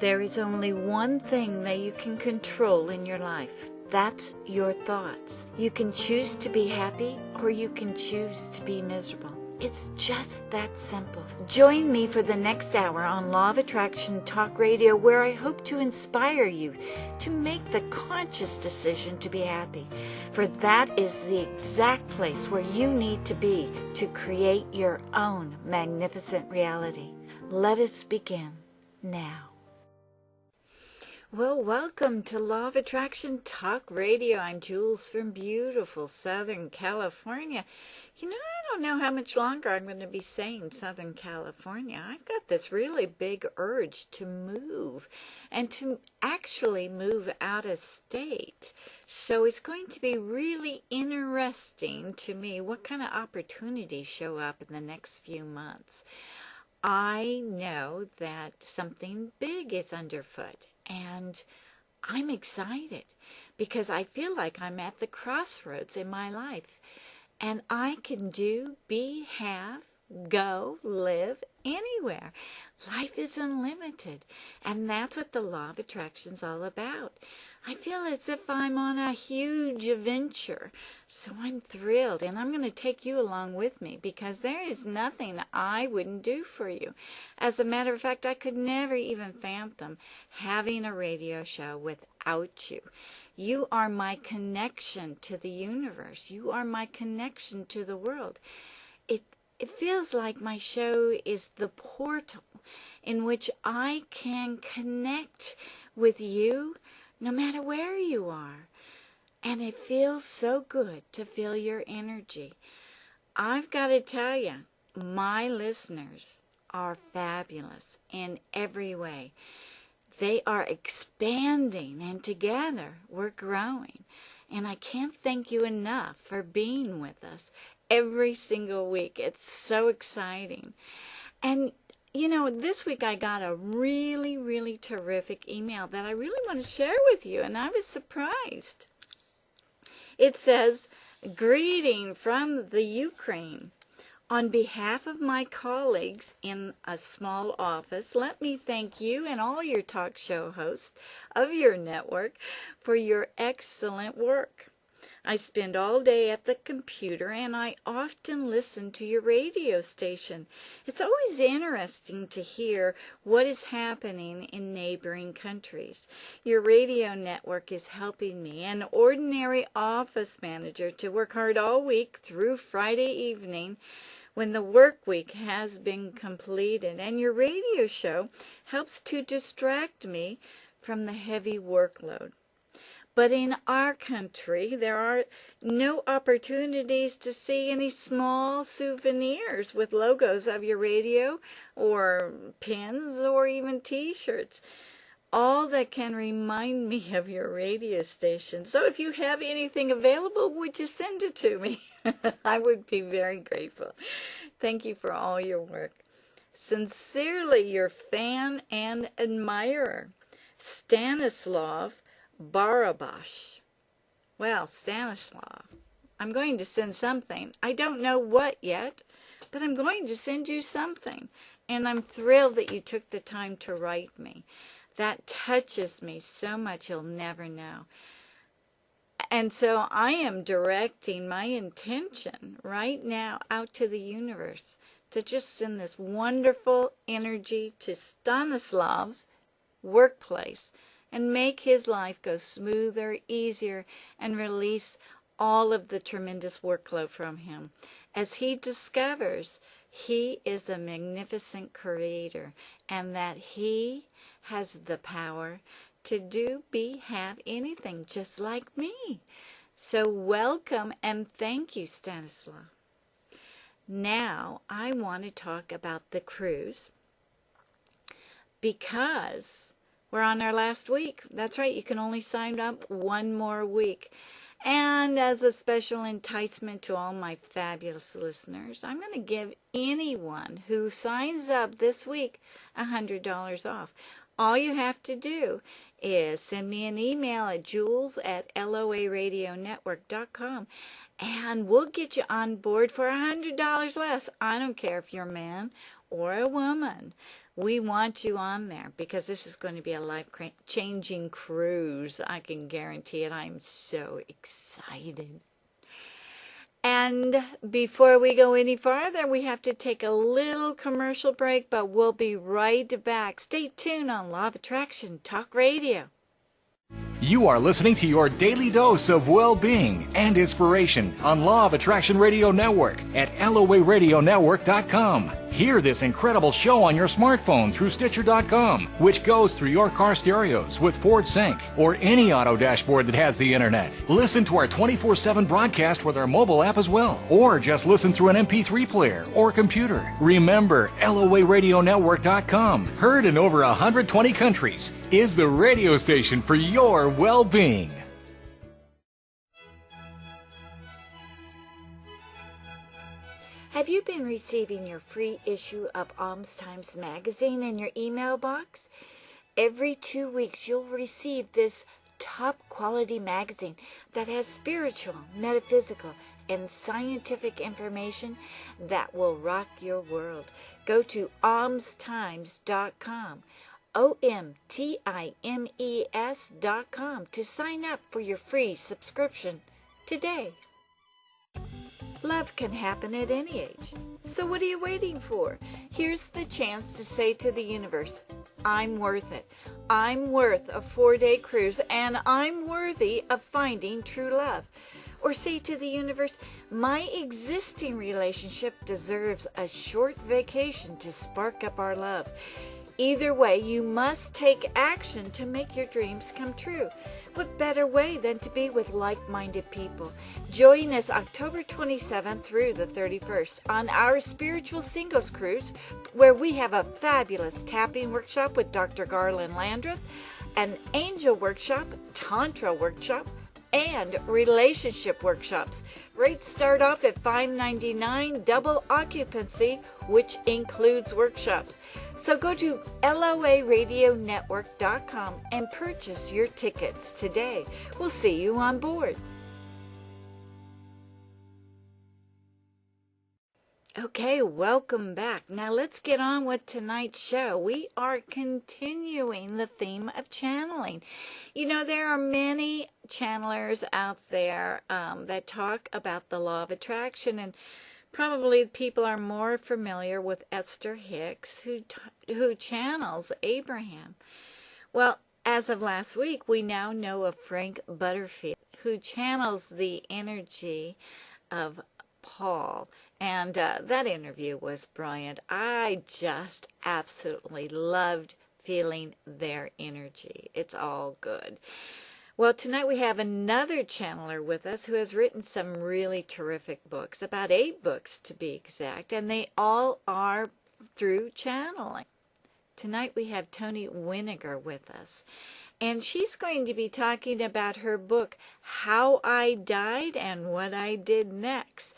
There is only one thing that you can control in your life. That's your thoughts. You can choose to be happy or you can choose to be miserable. It's just that simple. Join me for the next hour on Law of Attraction Talk Radio, where I hope to inspire you to make the conscious decision to be happy. For that is the exact place where you need to be to create your own magnificent reality. Let us begin now. Well, welcome to Law of Attraction Talk Radio. I'm Jules from beautiful Southern California. You know, I don't know how much longer I'm going to be saying Southern California. I've got this really big urge to move and to actually move out of state. So it's going to be really interesting to me what kind of opportunities show up in the next few months. I know that something big is underfoot. And I'm excited because I feel like I'm at the crossroads in my life. And I can do, be, have, go, live anywhere. Life is unlimited. And that's what the Law of Attraction is all about. I feel as if I'm on a huge adventure. So I'm thrilled. And I'm going to take you along with me because there is nothing I wouldn't do for you. As a matter of fact, I could never even fathom having a radio show without you. You are my connection to the universe. You are my connection to the world. It feels like my show is the portal in which I can connect with you no matter where you are. And it feels so good to feel your energy. I've got to tell you, my listeners are fabulous in every way. They are expanding, and together we're growing. And I can't thank you enough for being with us every single week. It's so exciting. And you know, this week I got a really, really terrific email that I really want to share with you, and I was surprised. It says, "Greeting from the Ukraine. On behalf of my colleagues in a small office, let me thank you and all your talk show hosts of your network for your excellent work. I spend all day at the computer and I often listen to your radio station. It's always interesting to hear what is happening in neighboring countries. Your radio network is helping me, an ordinary office manager, to work hard all week through Friday evening when the work week has been completed. And your radio show helps to distract me from the heavy workload. But in our country, there are no opportunities to see any small souvenirs with logos of your radio or pins or even t-shirts. All that can remind me of your radio station. So if you have anything available, would you send it to me? I would be very grateful. Thank you for all your work. Sincerely, your fan and admirer, Stanislav Barabash." Well, Stanislav, I'm going to send something. I don't know what yet, but I'm going to send you something. And I'm thrilled that you took the time to write me. That touches me so much you'll never know. And so I am directing my intention right now out to the universe to just send this wonderful energy to Stanislav's workplace and make his life go smoother, easier, and release all of the tremendous workload from him. As he discovers he is a magnificent creator and that he has the power to do, be, have anything just like me. So welcome and thank you, Stanislav. Now I want to talk about the cruise because we're on our last week. That's right, you can only sign up one more week. And as a special enticement to all my fabulous listeners, I'm going to give anyone who signs up this week $100 off. All you have to do is send me an email at jules@loaradionetwork.com and we'll get you on board for $100 less. I don't care if you're a man or a woman. We want you on there because this is going to be a life-changing cruise. I can guarantee it. I'm so excited. And before we go any farther, we have to take a little commercial break, but we'll be right back. Stay tuned on Law of Attraction Talk Radio. You are listening to your daily dose of well-being and inspiration on Law of Attraction Radio Network at LOARadionetwork.com. Hear this incredible show on your smartphone through Stitcher.com, which goes through your car stereos with Ford Sync or any auto dashboard that has the internet. Listen to our 24/7 broadcast with our mobile app as well, or just listen through an MP3 player or computer. Remember, LOARadionetwork.com, heard in over 120 countries, is the radio station for your well-being. Have you been receiving your free issue of Alms Times magazine in your email box? Every 2 weeks you'll receive this top quality magazine that has spiritual, metaphysical, and scientific information that will rock your world. Go to almstimes.com, OMTIMES.com, to sign up for your free subscription today. Love can happen at any age. So what are you waiting for? Here's the chance to say to the universe, I'm worth it. I'm worth a 4-day cruise, and I'm worthy of finding true love. Or say to the universe, my existing relationship deserves a short vacation to spark up our love. Either way, you must take action to make your dreams come true. What better way than to be with like-minded people? Join us October 27th through the 31st on our Spiritual Singles Cruise, where we have a fabulous tapping workshop with Dr. Garland Landreth, an angel workshop, tantra workshop, and relationship workshops. Rates start off at $5.99, double occupancy, which includes workshops. So go to LOARadionetwork.com and purchase your tickets today. We'll see you on board. Okay, welcome back. Now let's get on with tonight's show. We are continuing the theme of channeling. You know, there are many channelers out there that talk about the law of attraction, and probably people are more familiar with Hicks, who channels Abraham. Well, as of last week, we now know of Frank Butterfield, who channels the energy of Paul. And that interview was brilliant. I just absolutely loved feeling their energy. It's all good. Well, tonight we have another channeler with us who has written some really terrific books, about 8 books to be exact, and they all are through channeling. Tonight we have Toni Winninger with us, and she's going to be talking about her book, How I Died and What I Did Next.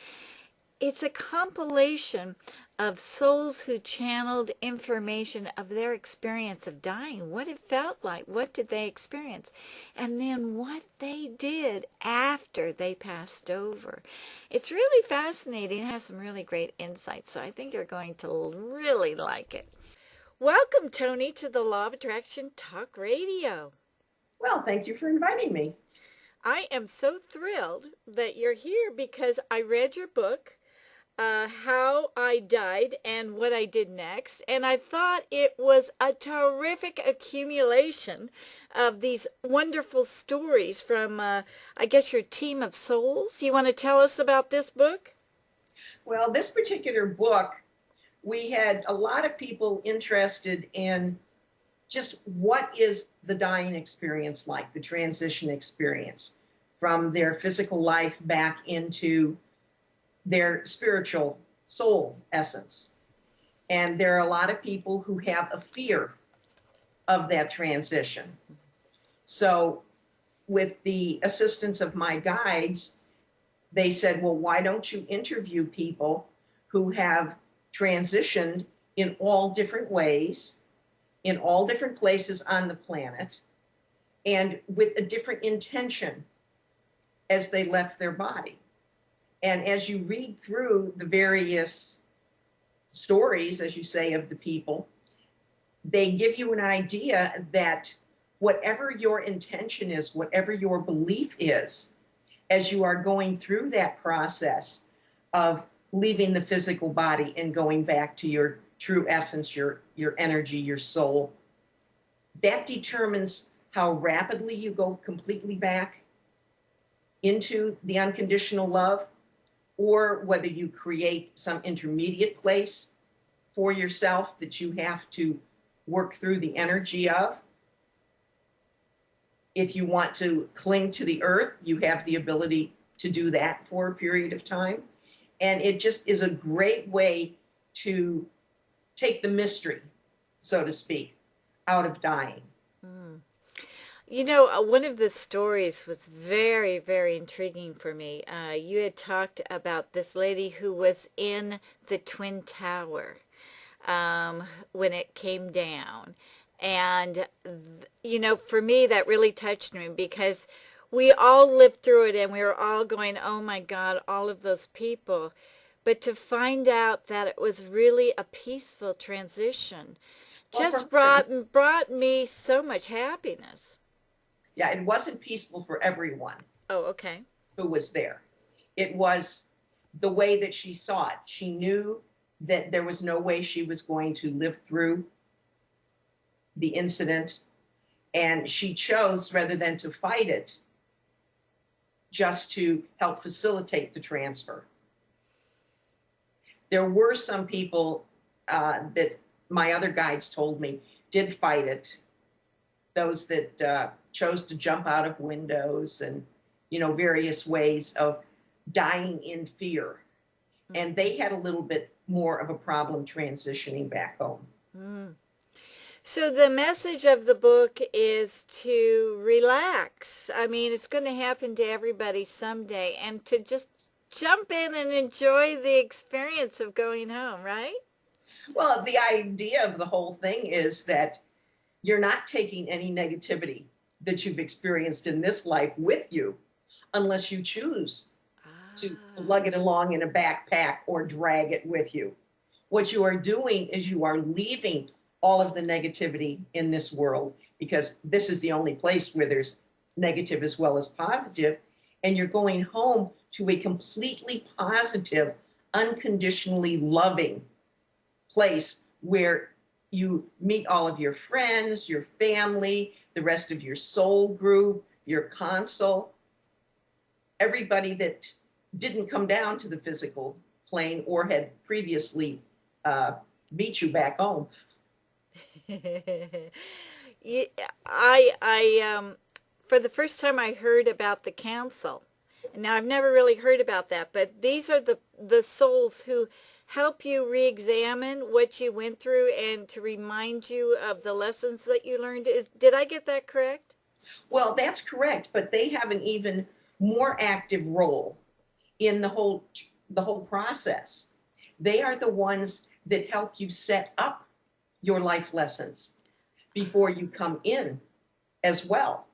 It's a compilation of souls who channeled information of their experience of dying, what it felt like, what did they experience, and then what they did after they passed over. It's really fascinating. It has some really great insights, so I think you're going to really like it. Welcome, Toni, to the Law of Attraction Talk Radio. Well, thank you for inviting me. I am so thrilled that you're here because I read your book, How I Died and What I Did Next, and I thought it was a terrific accumulation of these wonderful stories from, I guess, your team of souls. You want to tell us about this book? Well, this particular book, we had a lot of people interested in just what is the dying experience like, the transition experience from their physical life back into their spiritual soul essence. And there are a lot of people who have a fear of that transition. So with the assistance of my guides, they said, well, why don't you interview people who have transitioned in all different ways, in all different places on the planet, and with a different intention as they left their body. And as you read through the various stories, as you say, of the people, they give you an idea that whatever your intention is, whatever your belief is, as you are going through that process of leaving the physical body and going back to your true essence, your energy, your soul, that determines how rapidly you go completely back into the unconditional love, or whether you create some intermediate place for yourself that you have to work through the energy of. If you want to cling to the earth, you have the ability to do that for a period of time. And it just is a great way to take the mystery, so to speak, out of dying. Mm. You know, one of the stories was very, very intriguing for me. You had talked about this lady who was in the Twin Tower when it came down. And, you know, for me, that really touched me because we all lived through it and we were all going, oh my God, all of those people. But to find out that it was really a peaceful transition Well, just for her, brought me so much happiness. yeah, it wasn't peaceful for everyone Oh, okay. who was there. It was the way that she saw it. She knew that there was no way she was going to live through the incident, and she chose, rather than to fight it, just to help facilitate the transfer. There were some people that my other guides told me did fight it. Those that chose to jump out of windows and, you know, various ways of dying in fear. And they had a little bit more of a problem transitioning back home. Mm. So the message of the book is to relax. I mean, it's going to happen to everybody someday, and to just jump in and enjoy the experience of going home, right? Well, the idea of the whole thing is that you're not taking any negativity that you've experienced in this life with you unless you choose to lug it along in a backpack or drag it with you. What you are doing is you are leaving all of the negativity in this world, because this is the only place where there's negative as well as positive, and you're going home to a completely positive, unconditionally loving place where you meet all of your friends, your family, the rest of your soul group, your consul, everybody that didn't come down to the physical plane or had previously meet you back home. Yeah, I for the first time I heard about the council. Now I've never really heard about that, but these are the souls who help you re-examine what you went through and to remind you of the lessons that you learned. Did I get that correct? Well, that's correct, but they have an even more active role in the whole process. They are the ones that help you set up your life lessons before you come in as well.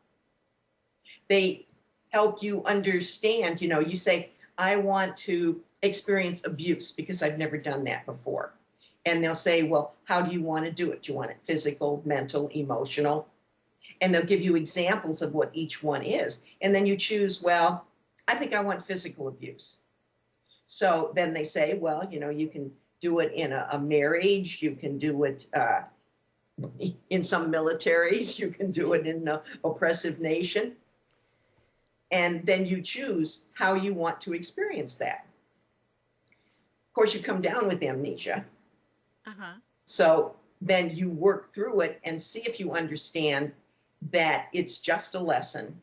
They help you understand, you know, you say, I want to experience abuse because I've never done that before. And they'll say, well, how do you want to do it? Do you want it physical, mental, emotional? And they'll give you examples of what each one is. And then you choose, well, I think I want physical abuse. So then they say, well, you know, you can do it in a marriage, you can do it in some militaries, you can do it in an oppressive nation. And then you choose how you want to experience that. Of course, you come down with amnesia. Uh-huh. So then you work through it and see if you understand that it's just a lesson,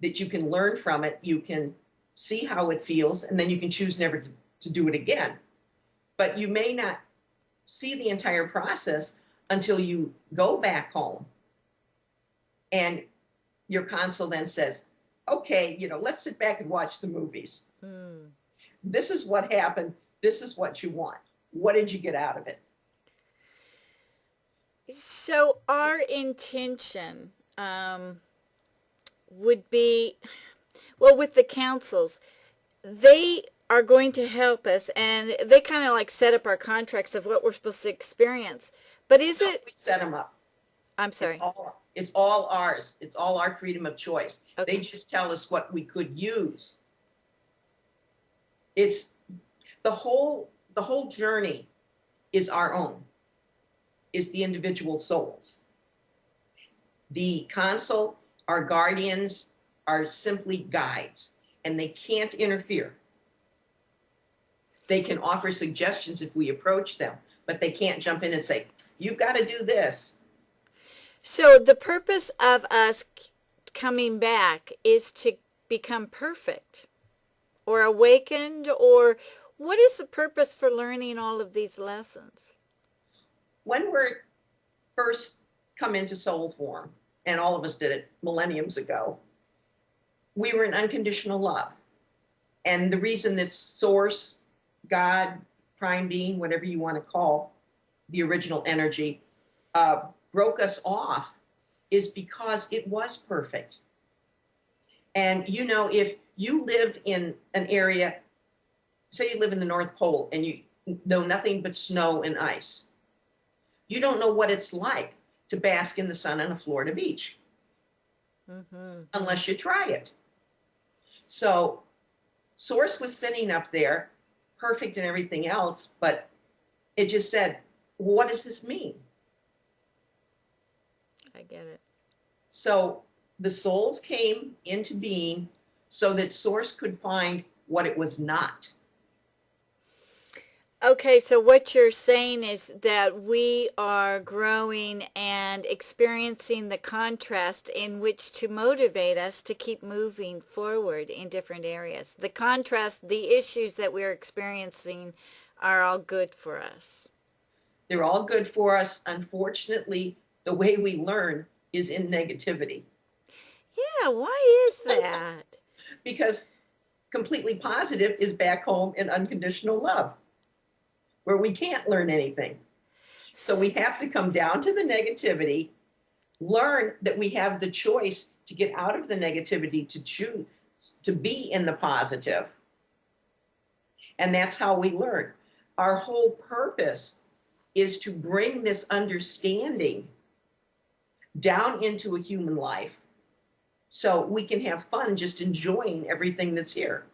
that you can learn from it, you can see how it feels, and then you can choose never to do it again. But you may not see the entire process until you go back home and your consul then says, okay, you know, let's sit back and watch the movies. This is what happened. This is what you want. What did you get out of it? So our intention would be, well, with the councils, they are going to help us, and they kind of like set up our contracts of what we're supposed to experience. But is No, it, we set them up. I'm sorry. It's all ours. It's all our freedom of choice. Okay. They just tell us what we could use. It's the whole journey is our own, is the individual souls. The console, our guardians, are simply guides, and they can't interfere. They can offer suggestions if we approach them, but they can't jump in and say, you've got to do this. So the purpose of us coming back is to become perfect or awakened, or what is the purpose for learning all of these lessons? When we're first come into soul form, and all of us did it millenniums ago, we were in unconditional love. And the reason this source, God, prime being, whatever you want to call the original energy, broke us off is because it was perfect. And you know, if you live in an area, say you live in the North Pole and you know nothing but snow and ice, you don't know what it's like to bask in the sun on a Florida beach unless you try it. So Source was sitting up there, perfect and everything else, but it just said, what does this mean? I get it. So the souls came into being so that Source could find what it was not. Okay, so what you're saying is that we are growing and experiencing the contrast in which to motivate us to keep moving forward in different areas. The contrast, the issues that we're experiencing are all good for us. They're all good for us. Unfortunately, the way we learn is in negativity. Yeah, why is that? Because completely positive is back home in unconditional love, where we can't learn anything. So we have to come down to the negativity, learn that we have the choice to get out of the negativity, to choose to be in the positive. And that's how we learn. Our whole purpose is to bring this understanding down into a human life so we can have fun just enjoying everything that's here.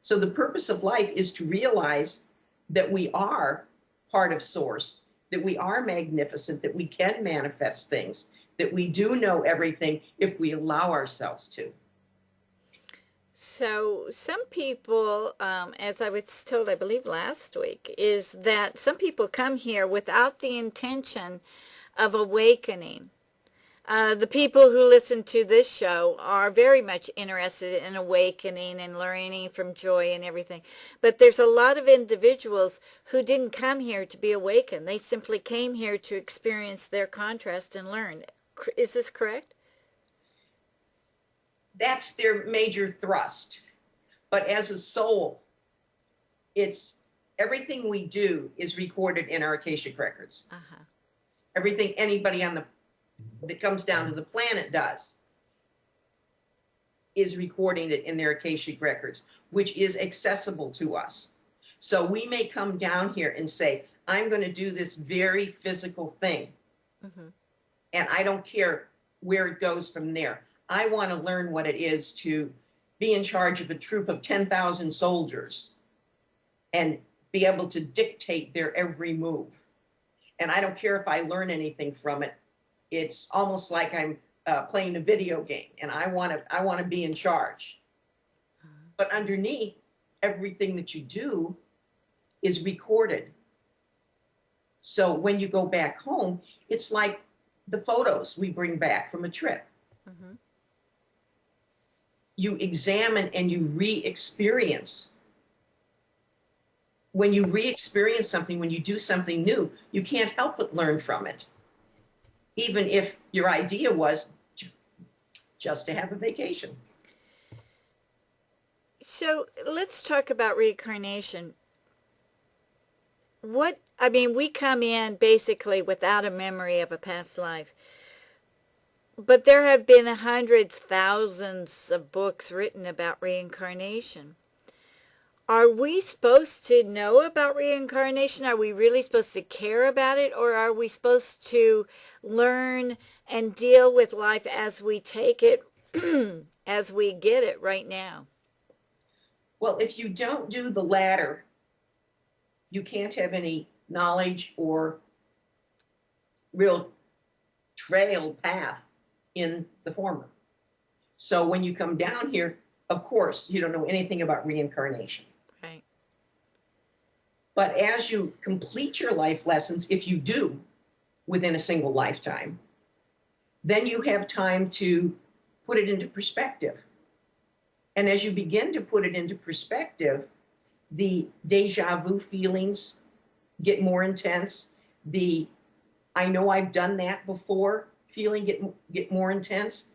So the purpose of life is to realize that we are part of Source, that we are magnificent, that we can manifest things, that we do know everything if we allow ourselves to. So some people, as I was told, I believe last week, is that some people come here without the intention of awakening. The people who listen to this show are very much interested in awakening and learning from joy and everything. But there's a lot of individuals who didn't come here to be awakened. They simply came here to experience their contrast and learn. Is this correct? That's their major thrust. But as a soul, it's everything we do is recorded in our Akashic records. Everything anybody that comes down to the planet does is recording it in their Akashic records, which is accessible to us. So we may come down here and say, I'm going to do this very physical thing. And I don't care where it goes from there. I want to learn what it is to be in charge of a troop of 10,000 soldiers and be able to dictate their every move. And I don't care if I learn anything from it. It's almost like I'm playing a video game, and I want to be in charge. But underneath, everything that you do is recorded. So when you go back home, it's like the photos we bring back from a trip. You examine and you re-experience. When you re-experience something, when you do something new, you can't help but learn from it. Even if your idea was just to have a vacation. So let's talk about reincarnation. We come in basically without a memory of a past life. But there have been hundreds, thousands of books written about reincarnation. Are we supposed to know about reincarnation? Are we really supposed to care about it? Or are we supposed to learn and deal with life as we take it, as we get it right now? Well, if you don't do the latter, you can't have any knowledge or real trail path in the former. So when you come down here, of course, you don't know anything about reincarnation. Right. But as you complete your life lessons, if you do within a single lifetime, then you have time to put it into perspective. And as you begin to put it into perspective, the deja vu feelings get more intense. The I know I've done that before feeling get more intense,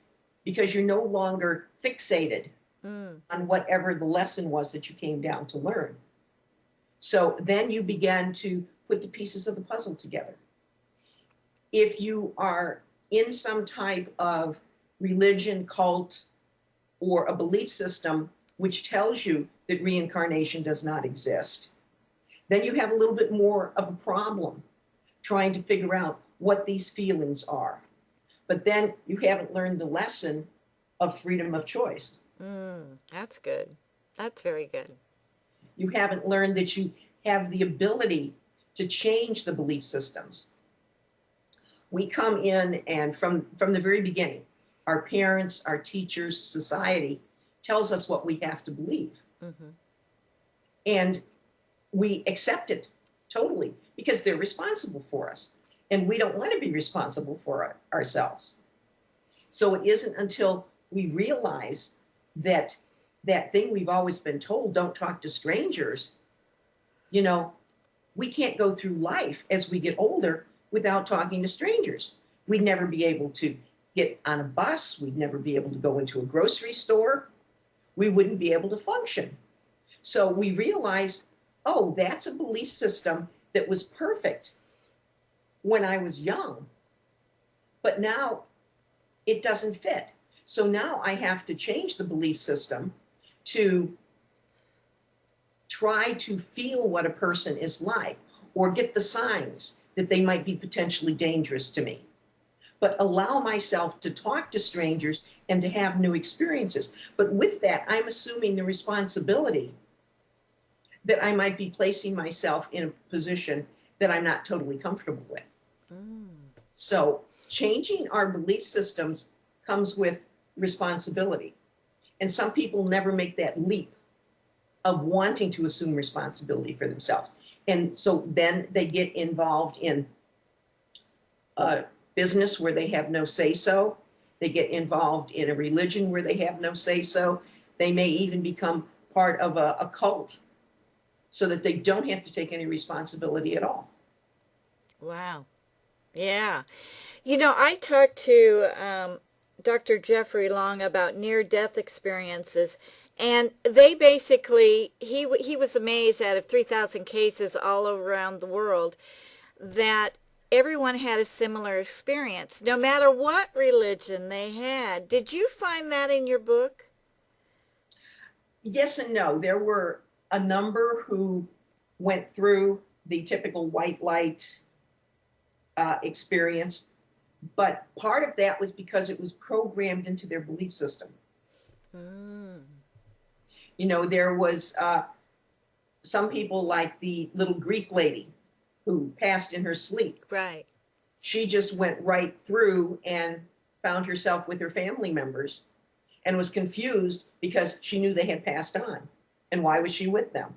because you're no longer fixated on whatever the lesson was that you came down to learn. So then you begin to put the pieces of the puzzle together. If you are in some type of religion, cult, or a belief system which tells you that reincarnation does not exist, then you have a little bit more of a problem trying to figure out what these feelings are. But then you haven't learned the lesson of freedom of choice. That's good. That's very good. You haven't learned that you have the ability to change the belief systems. We come in, and from the very beginning, our parents, our teachers, society tells us what we have to believe. And we accept it totally because they're responsible for us. And we don't want to be responsible for ourselves. So it isn't until we realize that that thing we've always been told, don't talk to strangers, we can't go through life as we get older without talking to strangers. We'd never be able to get on a bus. We'd never be able to go into a grocery store. We wouldn't be able to function. So we realize, oh, that's a belief system that was perfect when I was young, but now it doesn't fit. So now I have to change the belief system to try to feel what a person is like, or get the signs that they might be potentially dangerous to me, but allow myself to talk to strangers and to have new experiences. But with that, I'm assuming the responsibility that I might be placing myself in a position that I'm not totally comfortable with. So changing our belief systems comes with responsibility. And some people never make that leap of wanting to assume responsibility for themselves. And so then they get involved in a business where they have no say-so. They get involved in a religion where they have no say-so. They may even become part of a cult so that they don't have to take any responsibility at all. Wow. Yeah. I talked to Dr. Jeffrey Long about near-death experiences, and they basically, he was amazed out of 3,000 cases all around the world that everyone had a similar experience, no matter what religion they had. Did you find that in your book? Yes and no. There were a number who went through the typical white light experience, but part of that was because it was programmed into their belief system. There was some people, like the little Greek lady who passed in her sleep. Right. She just went right through and found herself with her family members and was confused because she knew they had passed on. And why was she with them?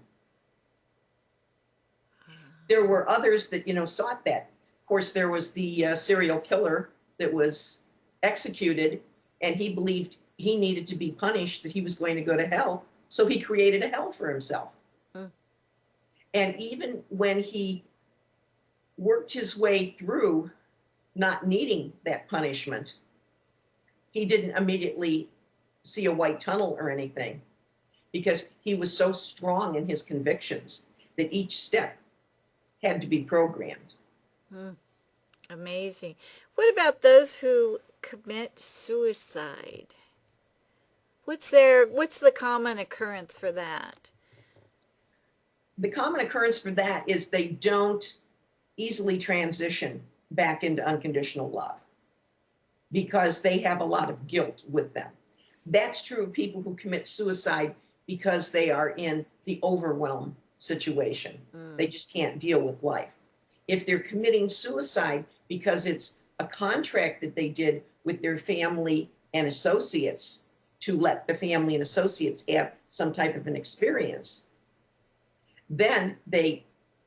There were others that, sought that. Of course, there was the serial killer that was executed, and he believed he needed to be punished, that he was going to go to hell. So he created a hell for himself. And even when he worked his way through not needing that punishment, he didn't immediately see a white tunnel or anything, because he was so strong in his convictions that each step had to be programmed. Amazing. What about those who commit suicide? What's the common occurrence for that? The common occurrence for that is they don't easily transition back into unconditional love because they have a lot of guilt with them. That's true of people who commit suicide because they are in the overwhelm situation. They just can't deal with life. If they're committing suicide because it's a contract that they did with their family and associates to let the family and associates have some type of an experience, then they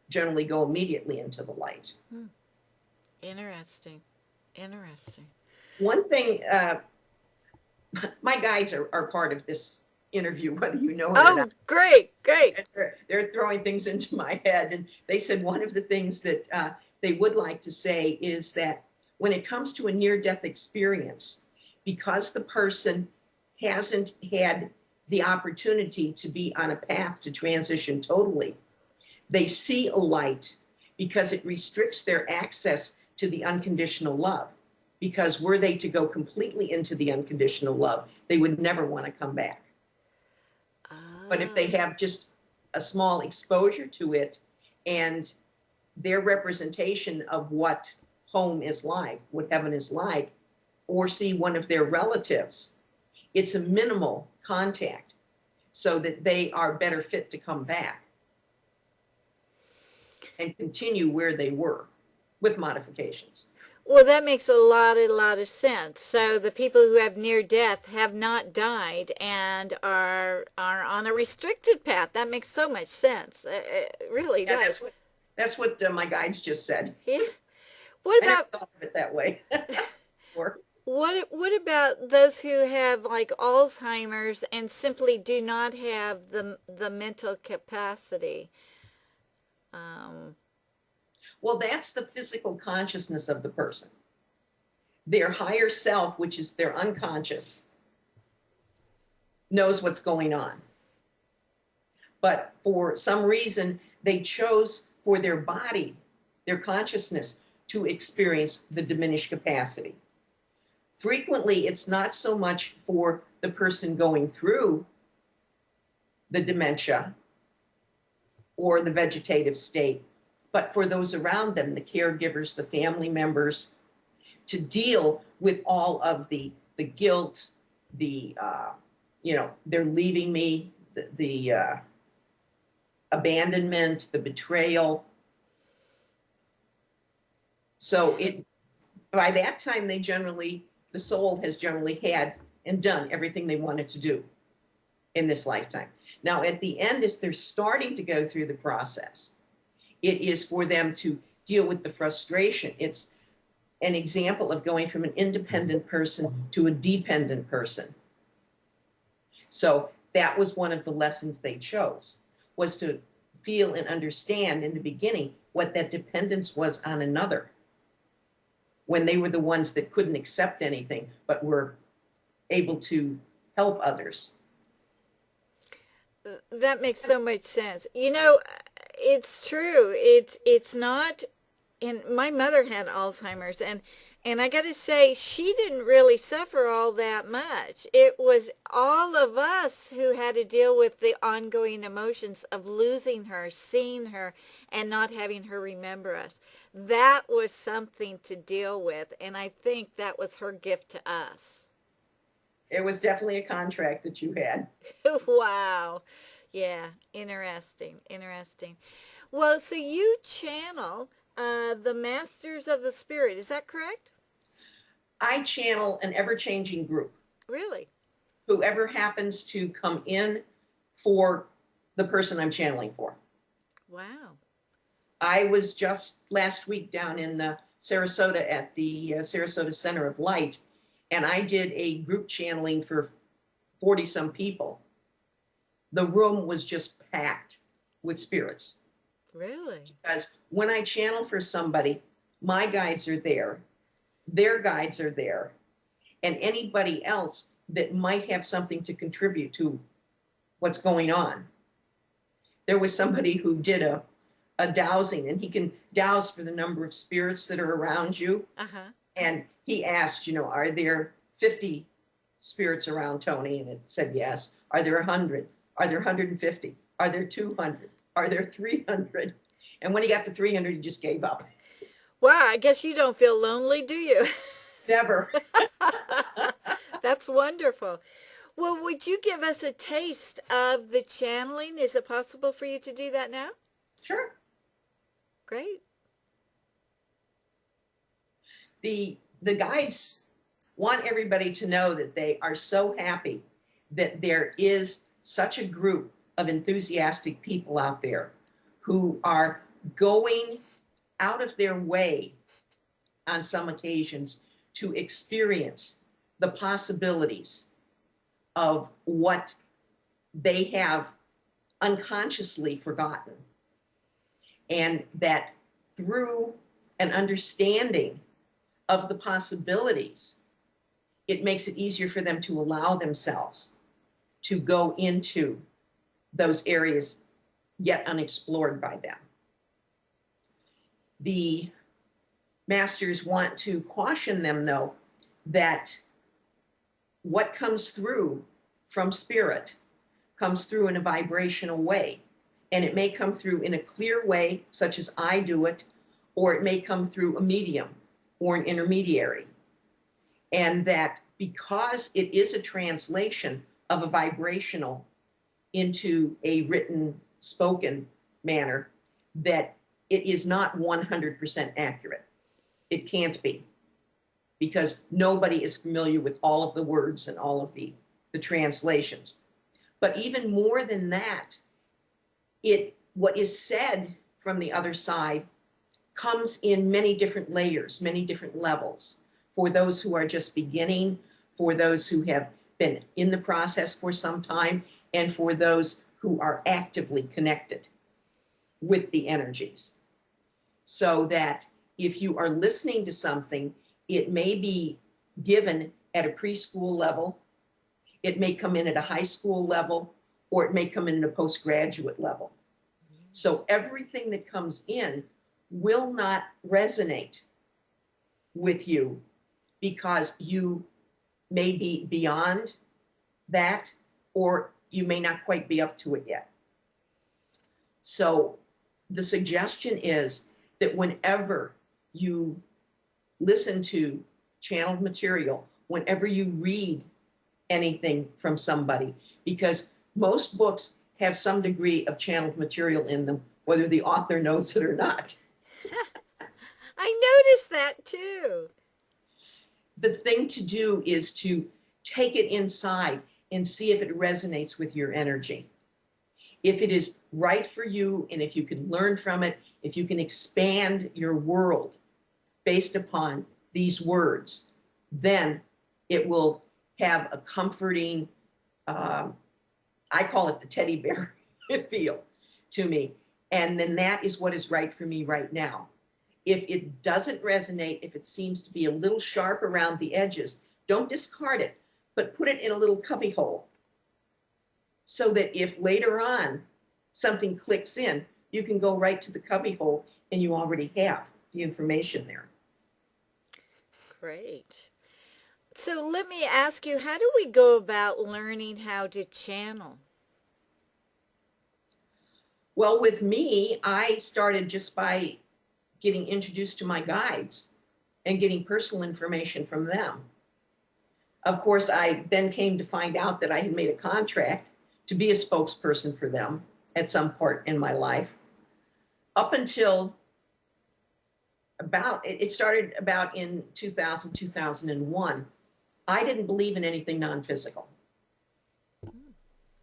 generally go immediately into the light. Interesting. Interesting. One thing, my guides are part of this interview, whether you know it or not. Great, great. They're throwing things into my head. And they said one of the things that they would like to say is that when it comes to a near-death experience, because the person hasn't had the opportunity to be on a path to transition totally, they see a light because it restricts their access to the unconditional love. Because were they to go completely into the unconditional love, they would never want to come back. But if they have just a small exposure to it and their representation of what home is like, what heaven is like, or see one of their relatives, it's a minimal contact so that they are better fit to come back and continue where they were with modifications. Well, that makes a lot of sense. So the people who have near death have not died and are on a restricted path. That makes so much sense. It really does. That's what my guides just said. Yeah. What I never about thought of it that way. what about those who have like Alzheimer's and simply do not have the mental capacity? Well, that's the physical consciousness of the person. Their higher self, which is their unconscious, knows what's going on. But for some reason, they chose for their body, their consciousness, to experience the diminished capacity. Frequently, it's not so much for the person going through the dementia or the vegetative state, but for those around them, the caregivers, the family members, to deal with all of the guilt, the, they're leaving me, the abandonment, the betrayal. So by that time, the soul has generally had and done everything they wanted to do in this lifetime. Now, at the end, as they're starting to go through the process, it is for them to deal with the frustration. It's an example of going from an independent person to a dependent person. So that was one of the lessons they chose, was to feel and understand in the beginning what that dependence was on another, when they were the ones that couldn't accept anything but were able to help others. That makes so much sense. It's true. It's not, and my mother had Alzheimer's, and I got to say, she didn't really suffer all that much. It was all of us who had to deal with the ongoing emotions of losing her, seeing her, and not having her remember us. That was something to deal with, and I think that was her gift to us. It was definitely a contract that you had. Wow. Yeah, interesting. Well, so you channel the Masters of the Spirit, is that correct? I channel an ever-changing group. Really? Whoever happens to come in for the person I'm channeling for. Wow. I was just last week down in Sarasota at the Sarasota Center of Light, and I did a group channeling for 40-some people. The room was just packed with spirits. Really? Because when I channel for somebody, my guides are there, their guides are there, and anybody else that might have something to contribute to what's going on. There was somebody who did a dowsing, and he can douse for the number of spirits that are around you. Uh-huh. And he asked, are there 50 spirits around Toni? And it said yes. Are there 100? Are there 150? Are there 200? are there 300? And when he got to 300, he just gave up. Wow, I guess you don't feel lonely, do you? Never. That's wonderful. Well, would you give us a taste of the channeling? Is it possible for you to do that now? Sure. Great. The guides want everybody to know that they are so happy that there is such a group of enthusiastic people out there who are going out of their way on some occasions to experience the possibilities of what they have unconsciously forgotten. And that through an understanding of the possibilities, it makes it easier for them to allow themselves to go into those areas yet unexplored by them. The masters want to caution them, though, that what comes through from spirit comes through in a vibrational way. And it may come through in a clear way, such as I do it, or it may come through a medium or an intermediary. And that because it is a translation of a vibrational into a written, spoken manner, that it is not 100% accurate. It can't be, because nobody is familiar with all of the words and all of the translations. But even more than that, what is said from the other side comes in many different layers, many different levels, for those who are just beginning, for those who have been in the process for some time, and for those who are actively connected with the energies. So that if you are listening to something, it may be given at a preschool level, it may come in at a high school level, or it may come in at a postgraduate level. So everything that comes in will not resonate with you because you may be beyond that, or you may not quite be up to it yet. So the suggestion is that whenever you listen to channeled material, whenever you read anything from somebody, because most books have some degree of channeled material in them, whether the author knows it or not. I noticed that too. The thing to do is to take it inside and see if it resonates with your energy. If it is right for you, and if you can learn from it, if you can expand your world based upon these words, then it will have a comforting, I call it the teddy bear feel to me. And then that is what is right for me right now. If it doesn't resonate, if it seems to be a little sharp around the edges, don't discard it, but put it in a little cubby hole, so that if later on something clicks in, you can go right to the cubby hole and you already have the information there. Great. So let me ask you, how do we go about learning how to channel? Well, with me, I started just by getting introduced to my guides and getting personal information from them. Of course, I then came to find out that I had made a contract to be a spokesperson for them at some point in my life. Up until it started about in 2000, 2001, I didn't believe in anything non-physical.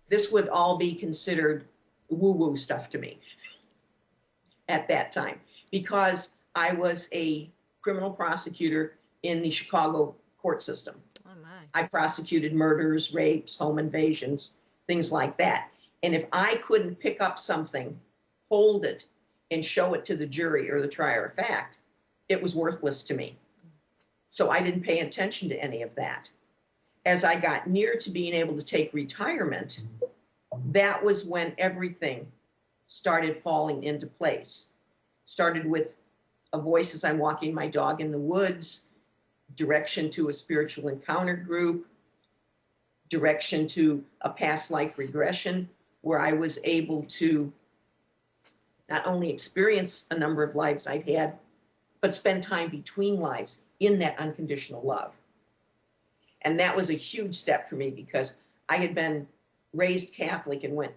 This would all be considered woo-woo stuff to me at that time, because I was a criminal prosecutor in the Chicago court system. Oh my. I prosecuted murders, rapes, home invasions, things like that. And if I couldn't pick up something, hold it, and show it to the jury or the trier of fact, it was worthless to me. So I didn't pay attention to any of that. As I got near to being able to take retirement, that was when everything started falling into place. Started with a voice as I'm walking my dog in the woods, direction to a spiritual encounter group, direction to a past life regression, where I was able to not only experience a number of lives I've had, but spend time between lives in that unconditional love. And that was a huge step for me because I had been raised Catholic and went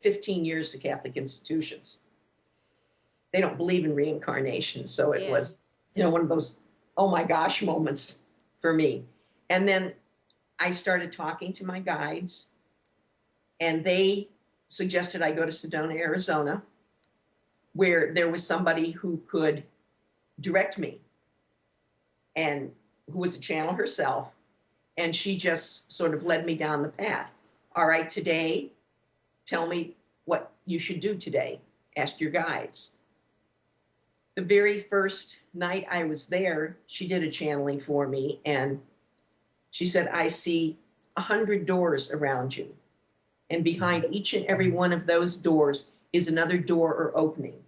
15 years to Catholic institutions. They don't believe in reincarnation. So it was, one of those, oh my gosh moments for me. And then I started talking to my guides, and they suggested I go to Sedona, Arizona, where there was somebody who could direct me and who was a channel herself. And she just sort of led me down the path. All right, today, tell me what you should do today. Ask your guides. The very first night I was there, she did a channeling for me, and she said, I see 100 doors around you. And behind each and every one of those doors is another door or opening.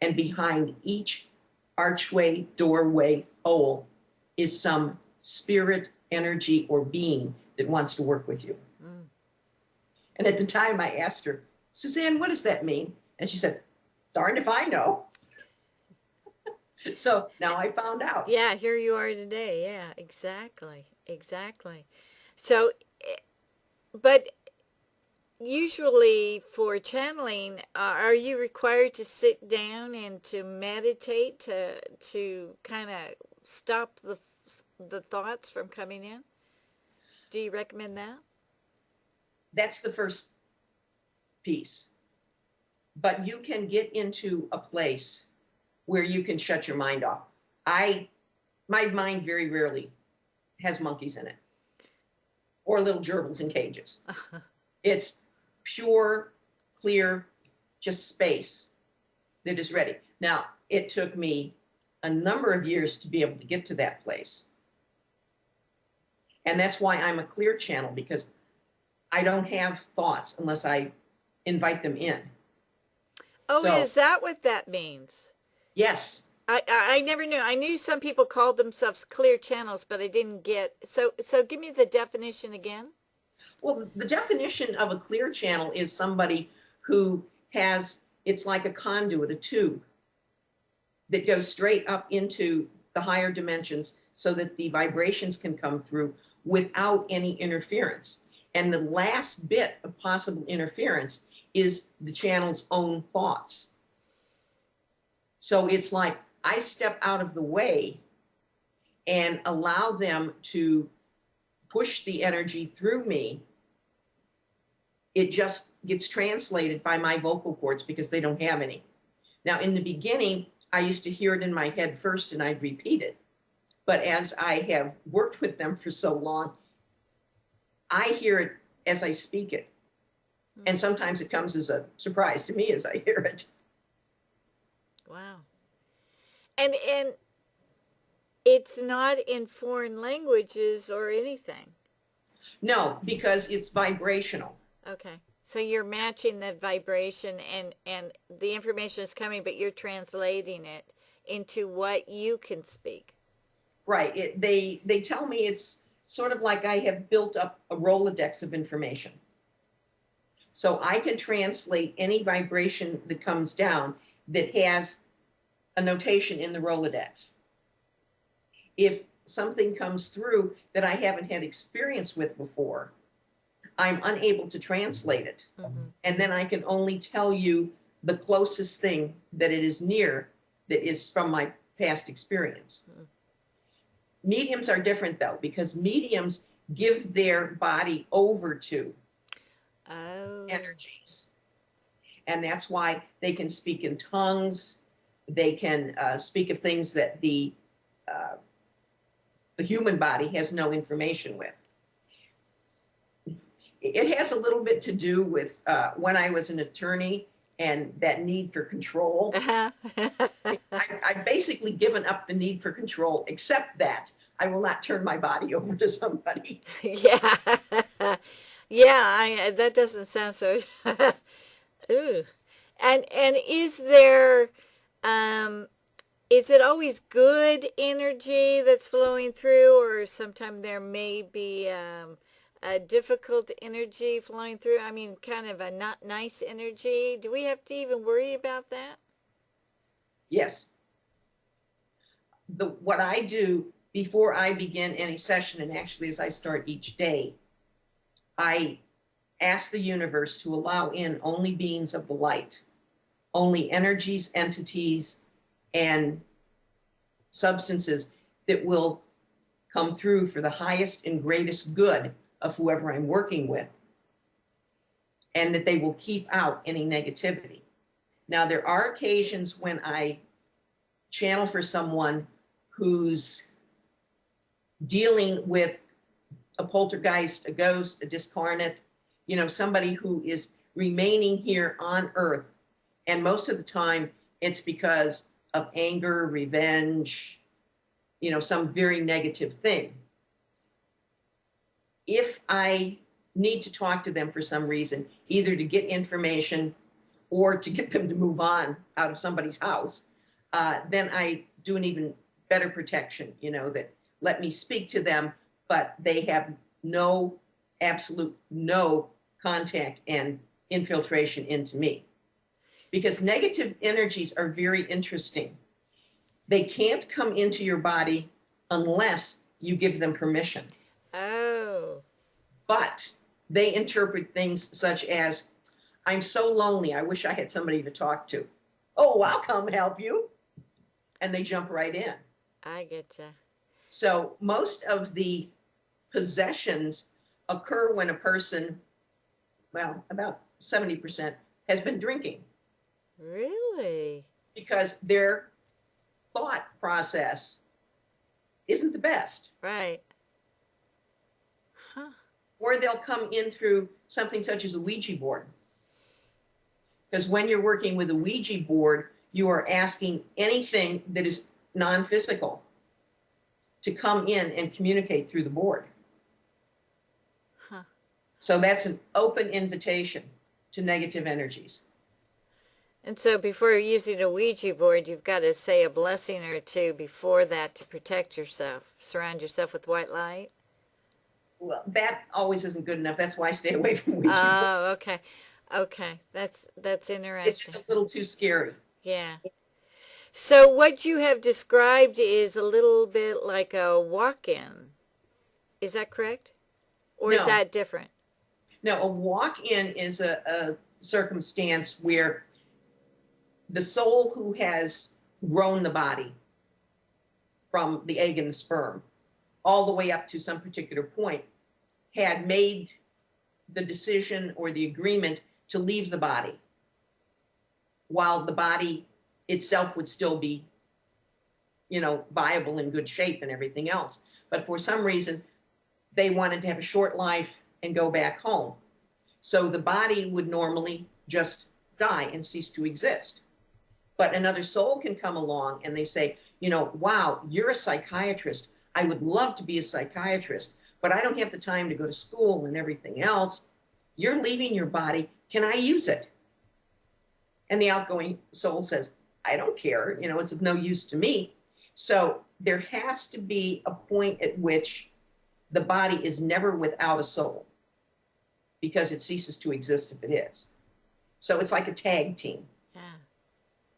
And behind each archway, doorway, hole is some spirit, energy, or being that wants to work with you. Mm. And at the time I asked her, Suzanne, what does that mean? And she said, darned if I know. So now I found out. Yeah, here you are today. Yeah, exactly. Exactly. So, but usually for channeling, are you required to sit down and to meditate to kind of stop the thoughts from coming in? Do you recommend that? That's the first piece. But you can get into a place where you can shut your mind off. My mind very rarely has monkeys in it or little gerbils in cages. It's pure, clear, just space that is ready. Now, it took me a number of years to be able to get to that place. And that's why I'm a clear channel, because I don't have thoughts unless I invite them in. Oh, so, is that what that means? Yes. I never knew. I knew some people called themselves clear channels, but I didn't get. So give me the definition again. Well, the definition of a clear channel is somebody who has, it's like a conduit, a tube that goes straight up into the higher dimensions so that the vibrations can come through without any interference. And the last bit of possible interference is the channel's own thoughts. So it's like I step out of the way and allow them to push the energy through me. It just gets translated by my vocal cords because they don't have any. Now, in the beginning, I used to hear it in my head first and I'd repeat it. But as I have worked with them for so long, I hear it as I speak it. And sometimes it comes as a surprise to me as I hear it. Wow. And it's not in foreign languages or anything. No, because it's vibrational. Okay. So you're matching the vibration and the information is coming, but you're translating it into what you can speak. Right. They tell me it's sort of like I have built up a Rolodex of information. So I can translate any vibration that comes down that has a notation in the Rolodex. If something comes through that I haven't had experience with before, I'm unable to translate it. Mm-hmm. And then I can only tell you the closest thing that it is near that is from my past experience. Mm-hmm. Mediums are different, though, because mediums give their body over to energies. And that's why they can speak in tongues. They can speak of things that the human body has no information with. It has a little bit to do with when I was an attorney and that need for control. I've basically given up the need for control, except that I will not turn my body over to somebody. Yeah. Yeah, that doesn't sound so. Ooh. And is there is it always good energy that's flowing through, or sometimes there may be a difficult energy flowing through? I mean, kind of a not nice energy. Do we have to even worry about that? Yes. What I do before I begin any session, and actually as I start each day, I ask the universe to allow in only beings of the light, only energies, entities, and substances that will come through for the highest and greatest good of whoever I'm working with, and that they will keep out any negativity. Now, there are occasions when I channel for someone who's dealing with a poltergeist, a ghost, a discarnate, somebody who is remaining here on Earth. And most of the time, it's because of anger, revenge, some very negative thing. If I need to talk to them for some reason, either to get information or to get them to move on out of somebody's house, then I do an even better protection, that let me speak to them, but they have absolute no contact and infiltration into me. Because negative energies are very interesting. They can't come into your body unless you give them permission. Oh. But they interpret things such as, I'm so lonely, I wish I had somebody to talk to. Oh, I'll come help you. And they jump right in. I getcha. So most of the possessions occur when a person, well, about 70%, has been drinking. Really? Because their thought process isn't the best. Right. Huh. Or they'll come in through something such as a Ouija board. Because when you're working with a Ouija board, you are asking anything that is non-physical to come in and communicate through the board. Huh. So that's an open invitation to negative energies. And so before using a Ouija board, you've got to say a blessing or two before that to protect yourself. Surround yourself with white light. Well, that always isn't good enough. That's why I stay away from Ouija boards. Oh, okay. Okay. That's interesting. It's just a little too scary. Yeah. So what you have described is a little bit like a walk-in. Is that correct? Or is No. that different? No, a walk-in is a circumstance where the soul who has grown the body from the egg and the sperm all the way up to some particular point had made the decision or the agreement to leave the body while the body itself would still be, viable, in good shape and everything else. But for some reason, they wanted to have a short life and go back home. So the body would normally just die and cease to exist. But another soul can come along and they say, wow, you're a psychiatrist. I would love to be a psychiatrist, but I don't have the time to go to school and everything else. You're leaving your body. Can I use it? And the outgoing soul says, I don't care. It's of no use to me. So there has to be a point at which the body is never without a soul because it ceases to exist if it is. So it's like a tag team. Yeah.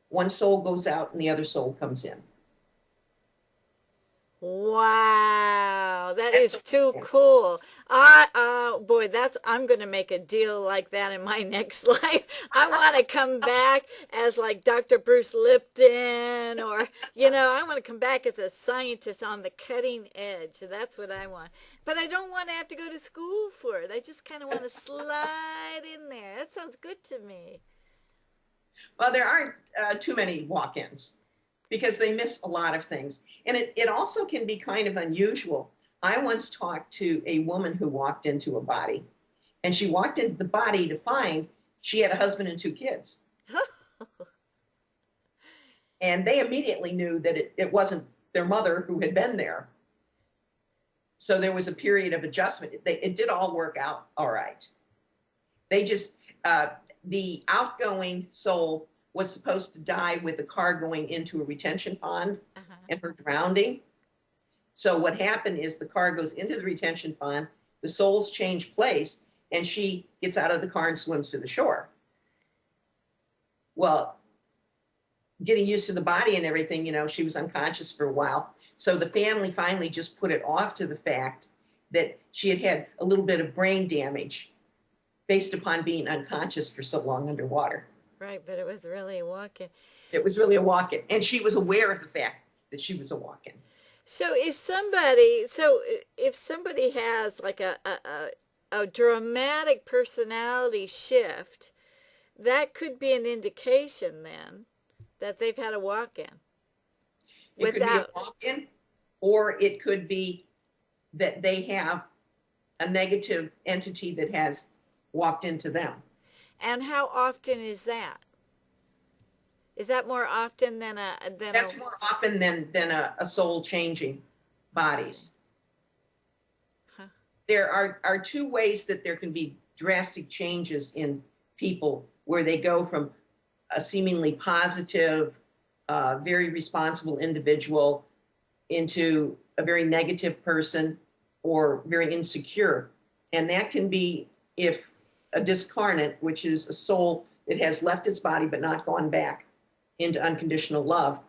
One soul goes out and the other soul comes in. Wow, That's is too cool. Boy, I'm going to make a deal like that in my next life. I want to come back as like Dr. Bruce Lipton or, I want to come back as a scientist on the cutting edge. That's what I want. But I don't want to have to go to school for it. I just kind of want to slide in there. That sounds good to me. Well, there aren't too many walk-ins because they miss a lot of things. And it also can be kind of unusual. I once talked to a woman who walked into a body, and she walked into the body to find she had a husband and 2 kids. And they immediately knew that it wasn't their mother who had been there. So there was a period of adjustment. It did all work out all right. They just, the outgoing soul was supposed to die with the car going into a retention pond and her drowning. So what happened is the car goes into the retention pond, the souls change place, and she gets out of the car and swims to the shore. Well, getting used to the body and everything, she was unconscious for a while. So the family finally just put it off to the fact that she had had a little bit of brain damage based upon being unconscious for so long underwater. Right, but it was really a walk-in. It was really a walk-in, and she was aware of the fact that she was a walk-in. So if somebody has like a dramatic personality shift, that could be an indication then that they've had a walk-in. It could be a walk-in, or it could be that they have a negative entity that has walked into them. And how often is that? Is that more often than That's more often than a soul changing bodies. Huh. There are two ways that there can be drastic changes in people, where they go from a seemingly positive, very responsible individual into a very negative person or very insecure. And that can be if a discarnate, which is a soul that has left its body but not gone back into unconditional love,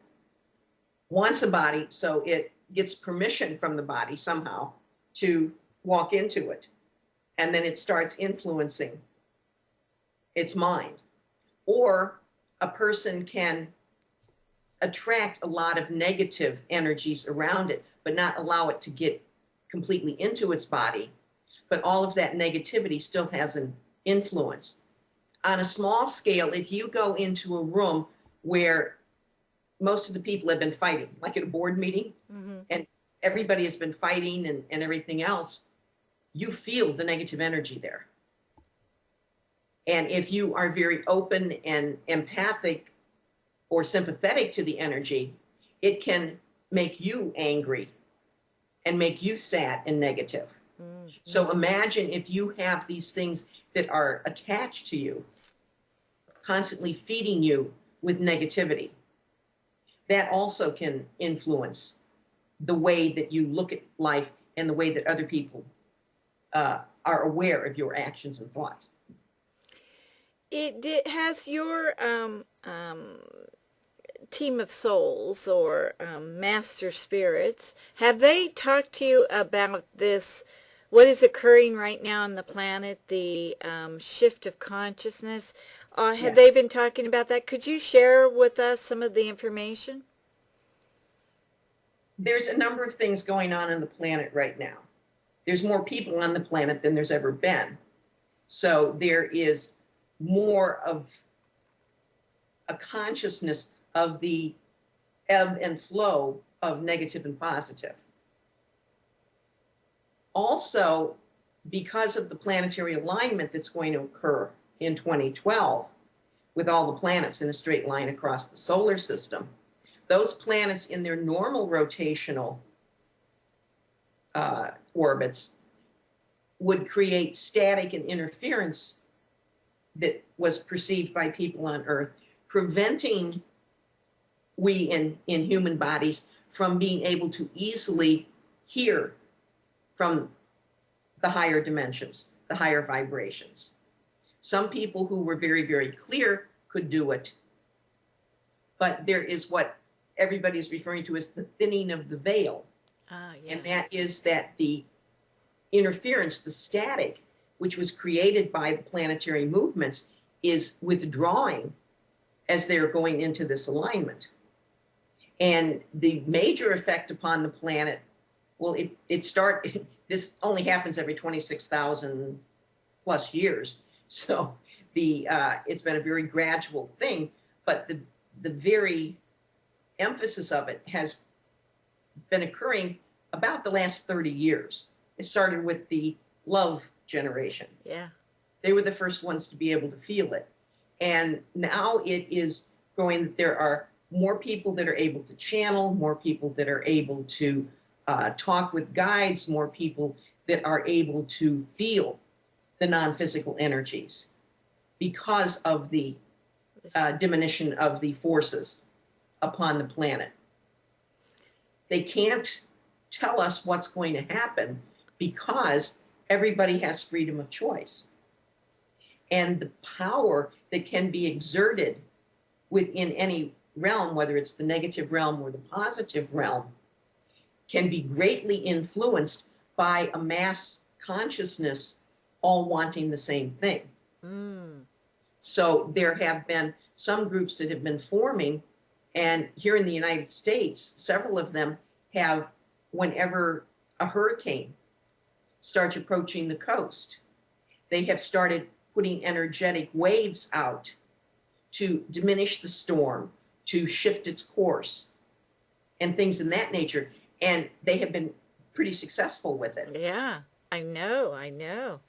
wants a body, so it gets permission from the body somehow to walk into it. And then it starts influencing its mind. Or a person can attract a lot of negative energies around it, but not allow it to get completely into its body. But all of that negativity still has an influence. On a small scale, if you go into a room where most of the people have been fighting, like at a board meeting, and everybody has been fighting and everything else, you feel the negative energy there. And if you are very open and empathic or sympathetic to the energy, it can make you angry and make you sad and negative. So imagine if you have these things that are attached to you, constantly feeding you with negativity. That also can influence the way that you look at life and the way that other people are aware of your actions and thoughts. Has your team of souls or master spirits, have they talked to you about this, what is occurring right now on the planet, the shift of consciousness? Have Yes. they been talking about that? Could you share with us some of the information? There's a number of things going on the planet right now. There's more people on the planet than there's ever been. So there is more of a consciousness of the ebb and flow of negative and positive. Also, because of the planetary alignment that's going to occur in 2012, with all the planets in a straight line across the solar system, those planets in their normal rotational orbits would create static and interference that was perceived by people on Earth, preventing we in human bodies from being able to easily hear from the higher dimensions, the higher vibrations. Some people who were very, very clear could do it, but there is what everybody's referring to as the thinning of the veil. Yeah. And that is that the interference, the static, which was created by the planetary movements, is withdrawing as they're going into this alignment. And the major effect upon the planet, well, this only happens every 26,000 plus years. So it's been a very gradual thing, but the very emphasis of it has been occurring about the last 30 years. It started with the love generation. Yeah. They were the first ones to be able to feel it. And now it is growing. There are more people that are able to channel, more people that are able to talk with guides, more people that are able to feel the non-physical energies because of the diminution of the forces upon the planet. They can't tell us what's going to happen because everybody has freedom of choice. And the power that can be exerted within any realm, whether it's the negative realm or the positive realm, can be greatly influenced by a mass consciousness all wanting the same thing. So there have been some groups that have been forming, and here in the United States, several of them have, whenever a hurricane starts approaching the coast, they have started putting energetic waves out to diminish the storm, to shift its course, and things in that nature. And they have been pretty successful with it. Yeah, I know.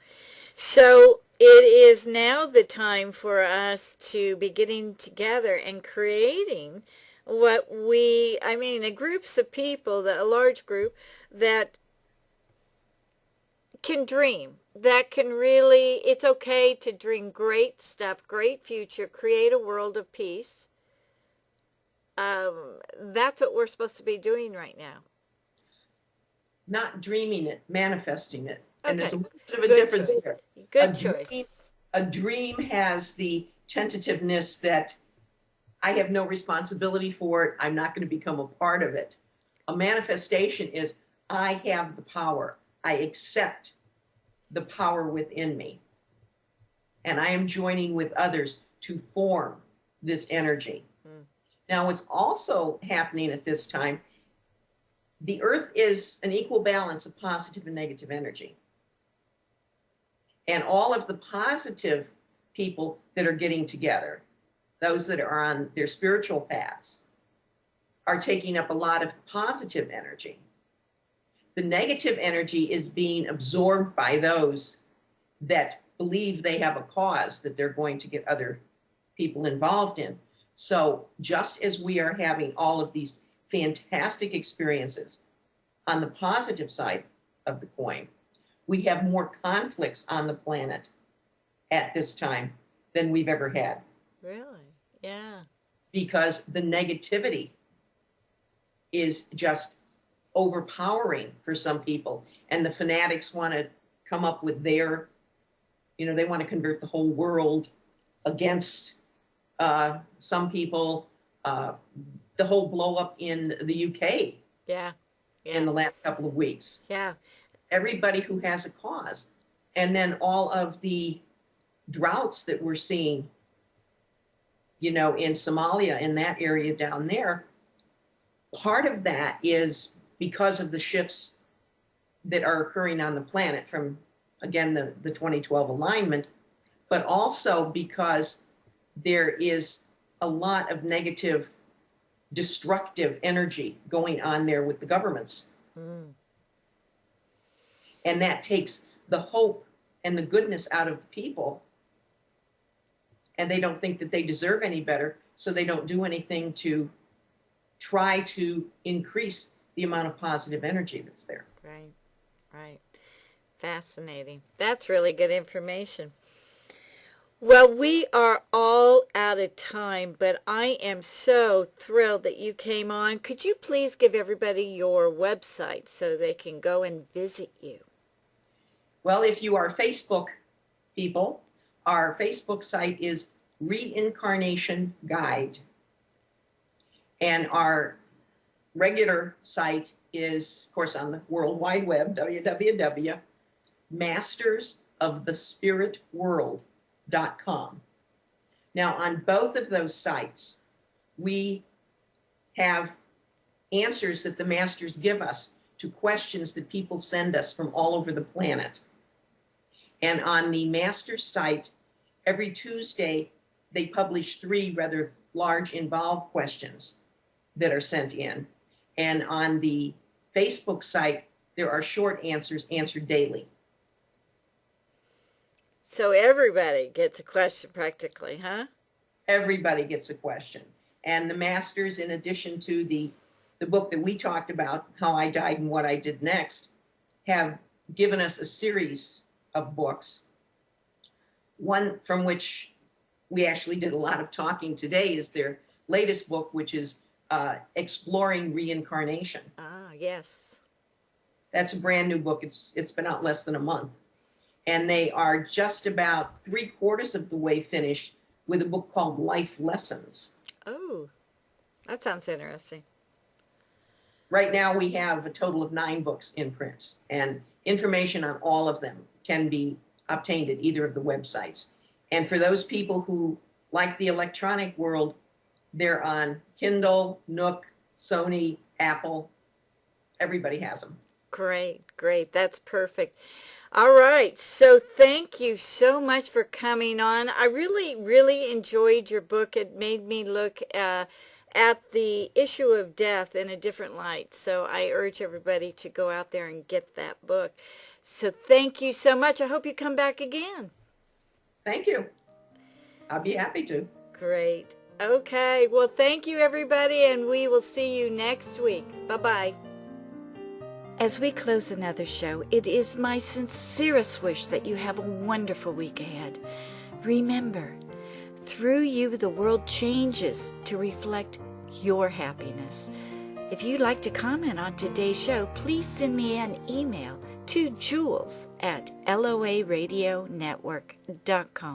So it is now the time for us to be getting together and creating a groups of people, a large group that can dream, that can really, it's okay to dream great stuff, great future, create a world of peace. That's what we're supposed to be doing right now. Not dreaming it, manifesting it. Okay. And there's a little bit of a difference there. Good choice. A dream has the tentativeness that I have no responsibility for it. I'm not going to become a part of it. A manifestation is I have the power. I accept the power within me. And I am joining with others to form this energy. Now, what's also happening at this time, the earth is an equal balance of positive and negative energy. And all of the positive people that are getting together, those that are on their spiritual paths, are taking up a lot of the positive energy. The negative energy is being absorbed by those that believe they have a cause that they're going to get other people involved in. So just as we are having all of these fantastic experiences on the positive side of the coin, we have more conflicts on the planet at this time than we've ever had. Really? Yeah. Because the negativity is just overpowering for some people. And the fanatics want to come up with their, they want to convert the whole world against some people. The whole blow up in the UK. Yeah. In the last couple of weeks. Yeah. Everybody who has a cause. And then all of the droughts that we're seeing, in Somalia, in that area down there, part of that is because of the shifts that are occurring on the planet from, again, the 2012 alignment, but also because there is a lot of negative, destructive energy going on there with the governments. And that takes the hope and the goodness out of the people. And they don't think that they deserve any better, so they don't do anything to try to increase the amount of positive energy that's there. Right. Fascinating. That's really good information. Well, we are all out of time, but I am so thrilled that you came on. Could you please give everybody your website so they can go and visit you? Well, if you are Facebook people, our Facebook site is Reincarnation Guide. And our regular site is, of course, on the World Wide Web, www.mastersofthespiritworld.com. Now, on both of those sites, we have answers that the masters give us to questions that people send us from all over the planet. And on the master's site, every Tuesday, they publish 3 rather large involved questions that are sent in. And on the Facebook site, there are short answers answered daily. So everybody gets a question practically, huh? Everybody gets a question. And the masters, in addition to the book that we talked about, How I Died and What I Did Next, have given us a series of books. One from which we actually did a lot of talking today is their latest book, which is Exploring Reincarnation. Ah, yes. That's a brand new book. It's been out less than a month. And they are just about 3/4 of the way finished with a book called Life Lessons. Oh, that sounds interesting. Right now we have a total of 9 books in print, and information on all of them can be obtained at either of the websites. And for those people who like the electronic world, they're on Kindle, Nook, Sony, Apple. Everybody has them. Great, great. That's perfect. All right. So thank you so much for coming on. I really, really enjoyed your book. It made me look at the issue of death in a different light. So I urge everybody to go out there and get that book. So thank you so much. I hope you come back again. Thank you. I'll be happy to. Great. Okay. Well, thank you, everybody, and we will see you next week. Bye-bye. As we close another show, it is my sincerest wish that you have a wonderful week ahead. Remember, through you, the world changes to reflect your happiness. If you'd like to comment on today's show, please send me an email to jules@loaradionetwork.com.